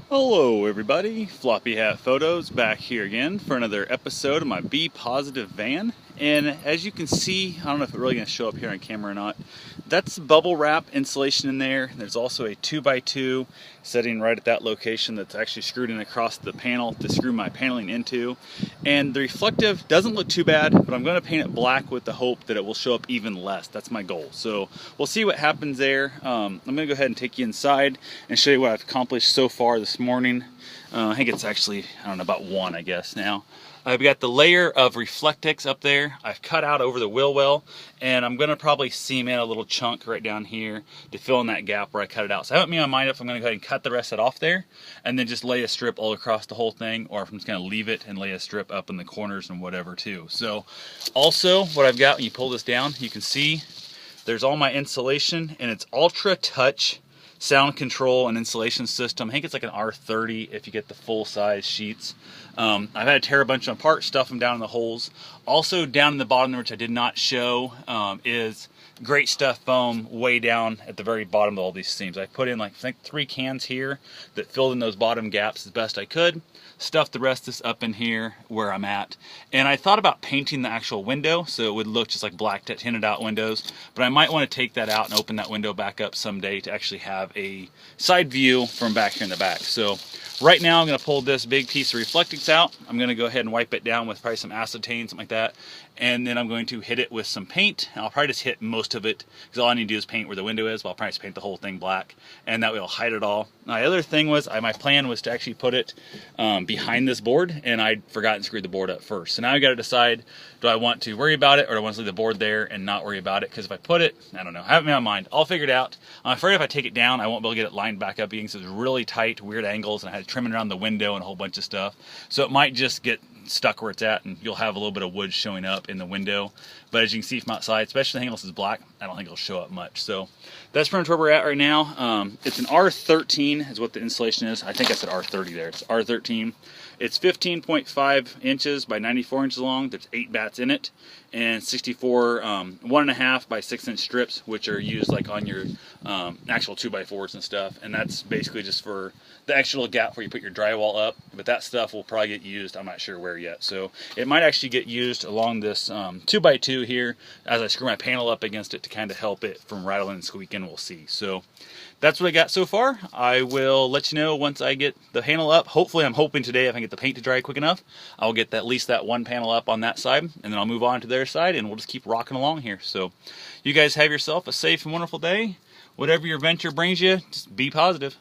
Hello everybody, Floppy Hat Photos back here again for another episode of my Be Positive van. And as you can see, I don't know if it's really going to show up here on camera or not, that's bubble wrap insulation in there. There's also a 2x2 setting right at that location that's actually screwed in across the panel to screw my paneling into. And the reflective doesn't look too bad, but I'm going to paint it black with the hope that it will show up even less. That's my goal. So we'll see what happens there. I'm going to go ahead and take you inside and show you what I've accomplished so far this morning. I think it's actually, I don't know, about 1 I guess now. I've got the layer of Reflectix up there. I've cut out over the wheel well, and I'm going to probably seam in a little chunk right down here to fill in that gap where I cut it out. So I haven't made my mind up if I'm going to go ahead and cut the rest of it off there and then just lay a strip all across the whole thing, or if I'm just going to leave it and lay a strip up in the corners and whatever too. So also what I've got, when you pull this down, you can see there's all my insulation, and it's Ultra Touch sound control and insulation system. I think it's like an R30 if you get the full size sheets. I've had to tear a bunch of them apart, stuff them down in the holes. Also down in the bottom, which I did not show, is Great Stuff foam way down at the very bottom of all these seams. I put in like, I think 3 cans here that filled in those bottom gaps as best I could. Stuffed the rest of this up in here where I'm at. And I thought about painting the actual window so it would look just like black tinted out windows, but I might want to take that out and open that window back up someday to actually have a side view from back here in the back. So right now I'm going to pull this big piece of Reflectix out. I'm going to go ahead and wipe it down with probably some acetane, something like that. And then I'm going to hit it with some paint. I'll probably just hit most of it because all I need to do is paint where the window is, but I'll probably just paint the whole thing black, and that way it'll hide it all. Now, the other thing was, my plan was to actually put it behind this board, and I'd forgotten to screw the board up first. So now I got to decide, do I want to worry about it, or do I want to leave the board there and not worry about it? Because if I put it, I don't know, I haven't made my mind. I'll figure it out. I'm afraid if I take it down, I won't be able to get it lined back up again because it's really tight, weird angles, and I had to trim it around the window and a whole bunch of stuff. So it might just get stuck where it's at, and you'll have a little bit of wood showing up in the window. But as you can see from outside, especially the thing else is black, I don't think it'll show up much. So that's pretty much where we're at right now. It's an R13 is what the insulation is. I think I said R30 there. It's R13. It's 15.5 inches by 94 inches long. There's 8 bats in it, and 64 1.5 by 6 inch strips, which are used like on your actual 2x4s and stuff. And that's basically just for the extra little gap where you put your drywall up. But that stuff will probably get used, I'm not sure where yet. So it might actually get used along this 2x2 here as I screw my panel up against it to kind of help it from rattling and squeaking. We'll see. So that's what I got so far. I will let you know once I get the panel up. Hopefully, I'm hoping today if I can get the paint to dry quick enough, I'll get at least that one panel up on that side, and then I'll move on to their side, and we'll just keep rocking along here. So you guys have yourself a safe and wonderful day. Whatever your venture brings you, just be positive.